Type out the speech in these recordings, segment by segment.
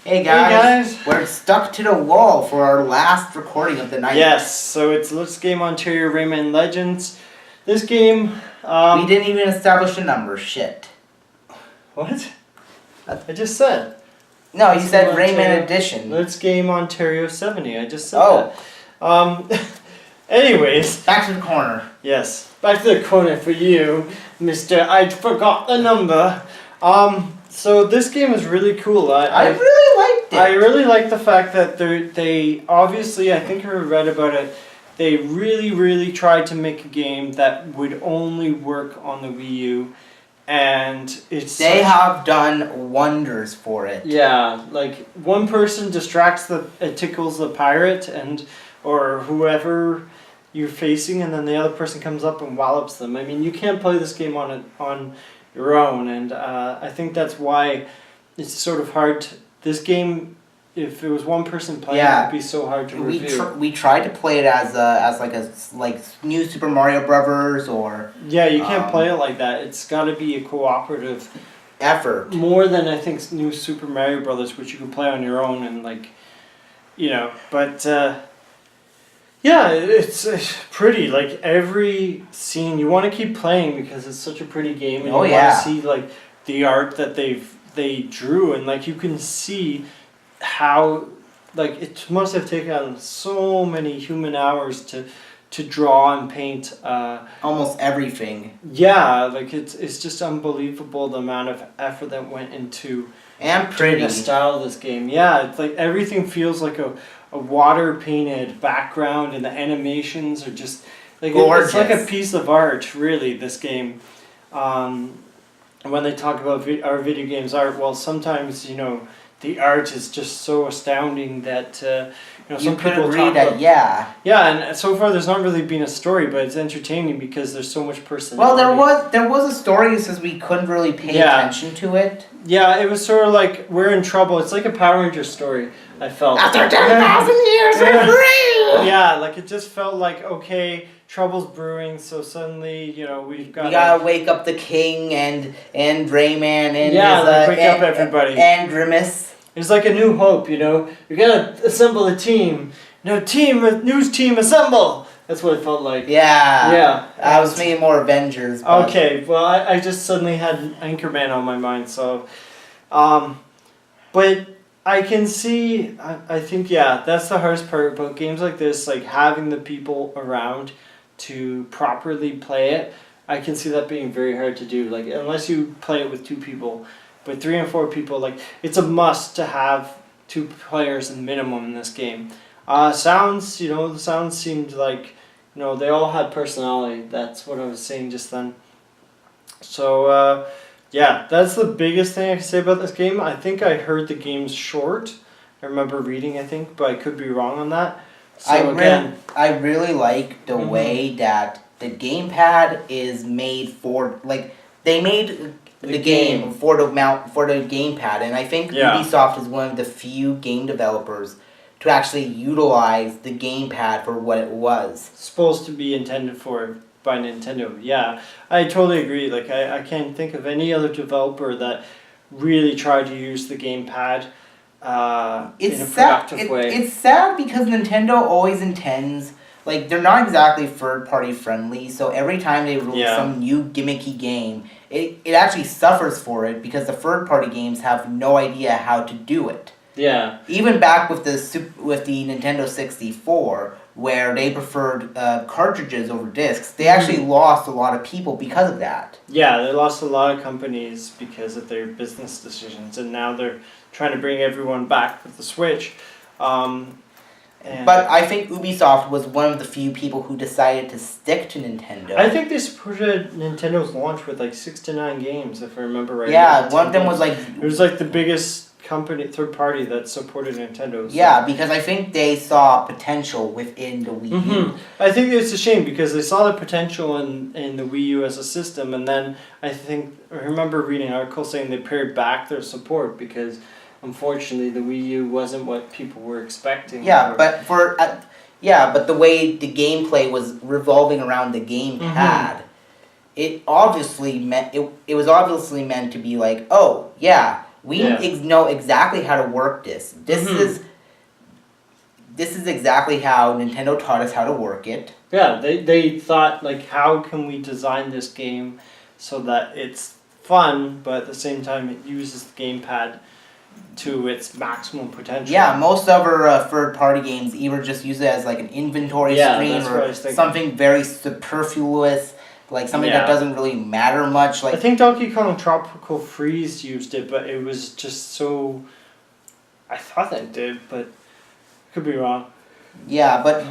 Hey guys, we're stuck to the wall for our last recording of the night. Yes, so it's Let's Game Ontario Rayman Legends. This game, we didn't even establish a number, shit. What? I just said. No, you said Rayman Edition. Let's Game Ontario 70, I just said that. Anyways. Back to the corner. Yes, back to the corner for you, Mr. I forgot the number. So this game is really cool. I really liked it. I really like the fact that they obviously, I think I read about it, they really tried to make a game that would only work on the Wii U, and they have done wonders for it. Yeah, like one person distracts it tickles the pirate or whoever you're facing, and then the other person comes up and wallops them. I mean, you can't play this game on your own, and I think that's why it's sort of hard. This game, if it was one person playing, it would be so hard to review. We tried to play it as like New Super Mario Brothers or. Yeah, you can't play it like that. It's got to be a cooperative effort. More than I think New Super Mario Brothers, which you can play on your own and but. Yeah, it's pretty. Like every scene, you want to keep playing because it's such a pretty game, and you want to see like the art that they drew, and like you can see how like it must have taken so many human hours to draw and paint almost everything. Yeah, like it's just unbelievable the amount of effort that went into the style of this game. Yeah, it's like everything feels like a water painted background, and the animations are just like it's like a piece of art, really, this game. When they talk about our video games art, well, sometimes the art is just so astounding that some people talk about, yeah, and so far there's not really been a story, but it's entertaining because there's so much personality. Well, there was a story, it says we couldn't really pay attention to it. Yeah, it was sort of like we're in trouble. It's like a Power Rangers story, I felt. After 10,000 years, we're free! Yeah, like it just felt like, okay, trouble's brewing, so suddenly, we gotta wake up the king and Rayman and wake up everybody. And Grimace. It's like a new hope, we gotta assemble a team. News team assemble! That's what it felt like. Yeah. Yeah. I was thinking more Avengers. But. Okay, well, I just suddenly had Anchorman on my mind, so. But I can see, I think, that's the hardest part about games like this, like having the people around to properly play it. I can see that being very hard to do, like, unless you play it with 2 people. But 3 and 4 people, like, it's a must to have 2 players minimum in this game. Sounds, the sounds seemed like, they all had personality. That's what I was saying just then. So, that's the biggest thing I can say about this game. I think I heard the game's short. I remember reading, I think, but I could be wrong on that. So I really like the way that the gamepad is made for, like, they made the game for the gamepad, and I think Ubisoft is one of the few game developers to actually utilize the gamepad for what it was. It's supposed to be intended for by Nintendo. Yeah, I totally agree. Like I can't think of any other developer that really tried to use the gamepad in a productive way. It's sad because Nintendo always intends, like, they're not exactly third-party friendly, so every time they release some new gimmicky game, it actually suffers for it because the third-party games have no idea how to do it. Yeah. Even back with the Nintendo 64, where they preferred cartridges over discs, they actually lost a lot of people because of that. Yeah, they lost a lot of companies because of their business decisions, and now they're trying to bring everyone back with the Switch. But I think Ubisoft was one of the few people who decided to stick to Nintendo. I think they supported Nintendo's launch with like 6 to 9 games, if I remember right. Yeah, one of them was like... It was like the biggest company, third party that supported Nintendo. So. Yeah, because I think they saw potential within the Wii U. I think it's a shame because they saw the potential in the Wii U as a system, and then I remember reading articles saying they pared back their support because unfortunately the Wii U wasn't what people were expecting. Yeah, but but the way the gameplay was revolving around the gamepad, it was obviously meant to be like, oh yeah, We know exactly how to work this. This is exactly how Nintendo taught us how to work it. Yeah, they thought, like, how can we design this game so that it's fun, but at the same time it uses the gamepad to its maximum potential. Yeah, most of our third-party games either just use it as like an inventory screen or something very superfluous, like something that doesn't really matter much. Like I think Donkey Kong Tropical Freeze used it, but it was just so... I thought that it did, but could be wrong. Yeah, but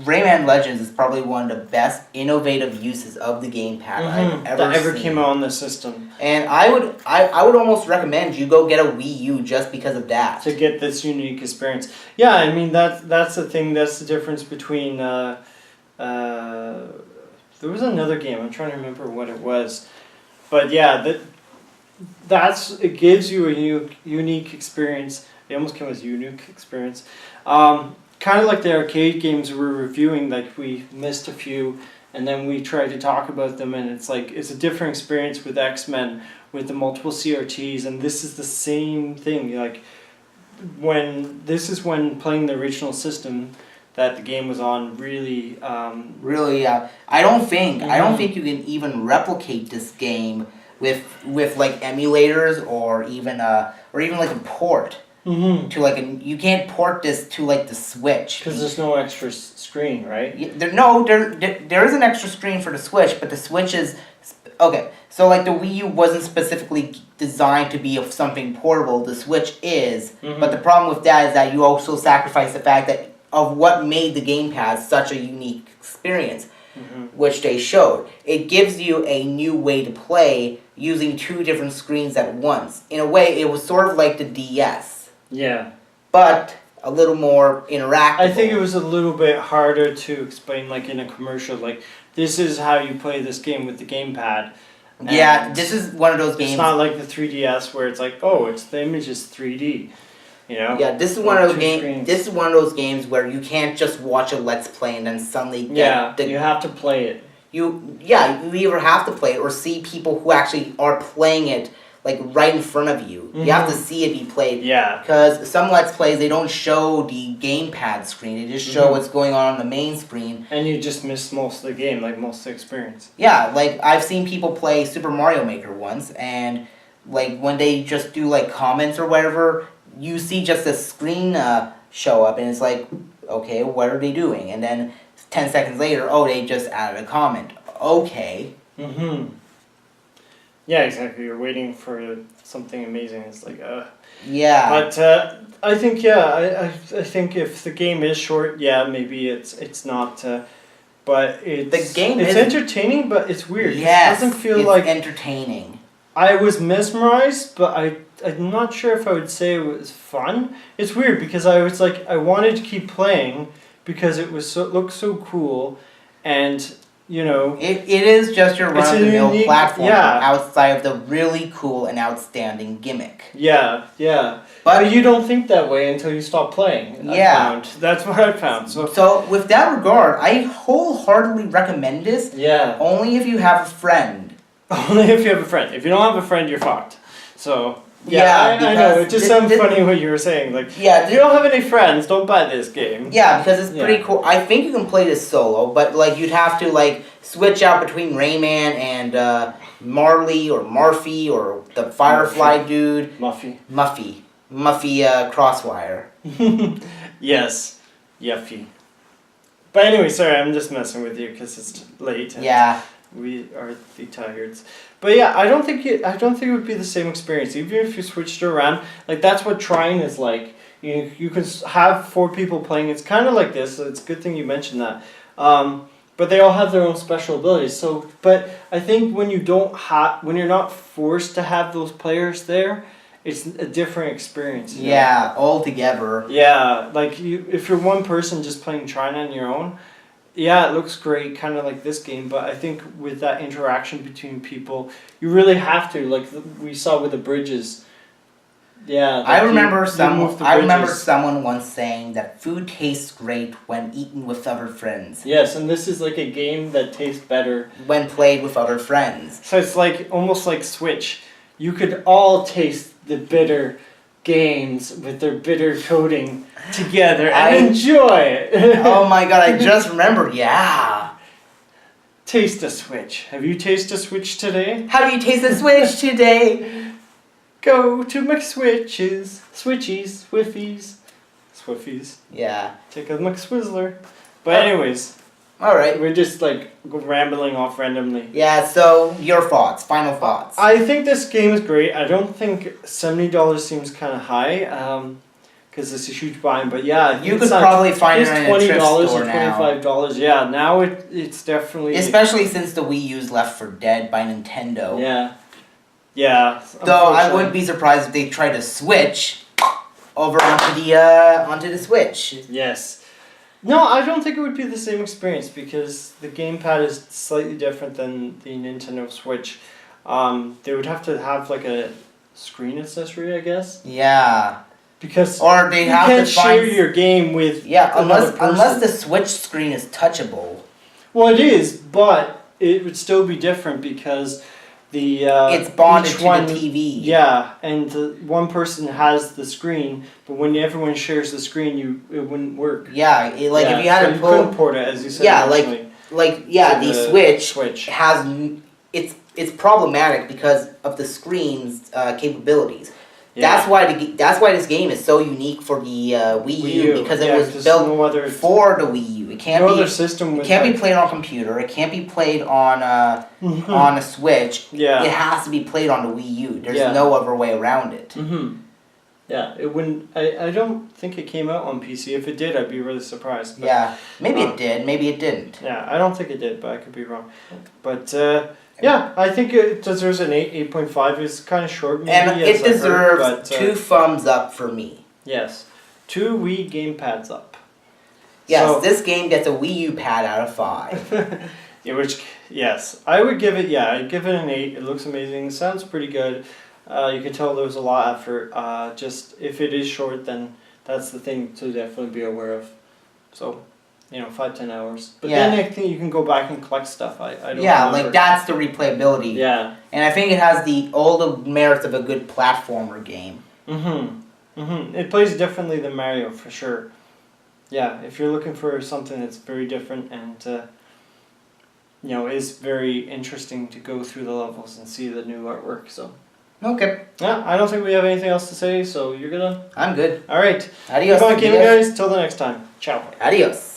Rayman Legends is probably one of the best innovative uses of the gamepad I've ever seen. Came on the system. And I would almost recommend you go get a Wii U just because of that. To get this unique experience. Yeah, I mean that's the thing. That's the difference between. There was another game. I'm trying to remember what it was, but yeah, it gives you a unique experience. It almost came as unique experience. Kind of like the arcade games we're reviewing, like we missed a few, and then we tried to talk about them, and it's like it's a different experience with X-Men, with the multiple CRTs, and this is the same thing. Like when playing the original system that the game was on, really. I don't think you can even replicate this game with like emulators or even like a port. To like you can't port this to like the Switch because there's no extra screen, right? There is an extra screen for the Switch, but the Switch is okay. So like the Wii U wasn't specifically designed to be something portable. The Switch is, but the problem with that is that you also sacrifice the fact that of what made the gamepad such a unique experience, which they showed. It gives you a new way to play using two different screens at once. In a way, it was sort of like the DS. Yeah. But a little more interactive. I think it was a little bit harder to explain, like in a commercial, like this is how you play this game with the gamepad. Yeah, this is one of those games. It's not like the 3DS where it's like, oh, the image is 3D. You know? Yeah, this is one of those games. This is one of those games where you can't just watch a Let's Play and then suddenly get you have to play it. You either have to play it or see people who actually are playing it like right in front of you. You have to see it be played. Yeah. Because some Let's Plays, they don't show the gamepad screen. They just show what's going on the main screen. And you just miss most of the game, like most of the experience. Yeah, like I've seen people play Super Mario Maker once, and like when they just do like comments or whatever, you see just a screen show up, and it's like, okay, what are they doing? And then 10 seconds later, oh, they just added a comment. Okay. Yeah, exactly. You're waiting for something amazing. It's like, Yeah. But I think, I think if the game is short, maybe it's not. But it's entertaining, but it's weird. Yes, it doesn't feel it's like entertaining. I was mesmerized, but I'm not sure if I would say it was fun. It's weird because I was like, I wanted to keep playing because it looked so cool, and you know, it is just your run-of-the-mill platform outside of the really cool and outstanding gimmick. Yeah. But you don't think that way until you stop playing. That's what I found. So with that regard, I wholeheartedly recommend this. Yeah. Only if you have a friend. Only if you have a friend. If you don't have a friend, you're fucked. So. Yeah, I know. It just sounds funny what you were saying. Like, if you don't have any friends, don't buy this game. Yeah, because it's pretty cool. I think you can play this solo, but like you'd have to like switch out between Rayman and Marley or Marfy or the Firefly dude. Muffy, Crosswire. Yes, Yuffie. But anyway, sorry, I'm just messing with you because it's late. And we are the tireds. But yeah, I don't think it would be the same experience, even if you switched it around. Like that's what Trine is like. You can have 4 people playing. It's kind of like this. So it's a good thing you mentioned that. But they all have their own special abilities. So, but I think when you're not forced to have those players there, it's a different experience. Yeah, altogether. Yeah, like if you're one person just playing Trine on your own. Yeah, it looks great, kind of like this game, but I think with that interaction between people, you really have to, like we saw with the bridges. Yeah. I remember someone once saying that food tastes great when eaten with other friends. Yes, and this is like a game that tastes better when played with other friends. So it's like almost like Switch. You could all taste the bitter games with their bitter coating together and enjoy it. Oh my god, I just remembered, yeah. Taste a Switch. Have you tasted a Switch today? How do you taste the Switch today? Go to McSwitches. Switchies. Swiffies. Yeah. Take a McSwizzler. But anyways. Alright. We're just like rambling off randomly. Yeah, so your thoughts, final thoughts. I think this game is great. I don't think $70 seems kind of high, because it's a huge buy-in. But yeah, you could probably find it in a thrift store now. $20 or $25. Yeah, now it's definitely. Especially since the Wii U's left for dead by Nintendo. Yeah. Yeah. Though I wouldn't be surprised if they try to switch over onto the Switch. Yes. No, I don't think it would be the same experience because the gamepad is slightly different than the Nintendo Switch. They would have to have like a screen accessory, I guess. Yeah. Because or they have can't to share your game with unless the Switch screen is touchable. Well, it is, but it would still be different because the it's bonded to the TV. Yeah, and one person has the screen, but when everyone shares the screen, it wouldn't work. Yeah, if you had to couldn't port it, as you said. Yeah, the Switch has it's problematic because of the screen's capabilities. Yeah. That's why this game is so unique for the Wii U because it was built for the Wii U. It can't be played on a computer. It can't be played on on a Switch. Yeah. It has to be played on the Wii U. There's no other way around it. Mm-hmm. Yeah, it wouldn't. I don't think it came out on PC. If it did, I'd be really surprised. But, yeah, maybe it did. Maybe it didn't. Yeah, I don't think it did, but I could be wrong. But. Yeah, I think it deserves an 8.5. It's kind of short, maybe. And it deserves 2 thumbs up for me. Yes. 2 Wii gamepads up. Yes, so, this game gets a Wii U pad out of 5. Yes. I would give it, I'd give it an 8. It looks amazing. Sounds pretty good. You can tell there was a lot of effort. Just, if it is short, then that's the thing to definitely be aware of. So... 5-10 hours. But then I think you can go back and collect stuff. I don't remember. Like that's the replayability. Yeah. And I think it has all the merits of a good platformer game. It plays differently than Mario for sure. Yeah, if you're looking for something that's very different and is very interesting to go through the levels and see the new artwork. So. Okay. Yeah, I don't think we have anything else to say. So you're gonna. I'm good. All right. Adios. Keep on gaming, guys. Till the next time. Ciao. Adios.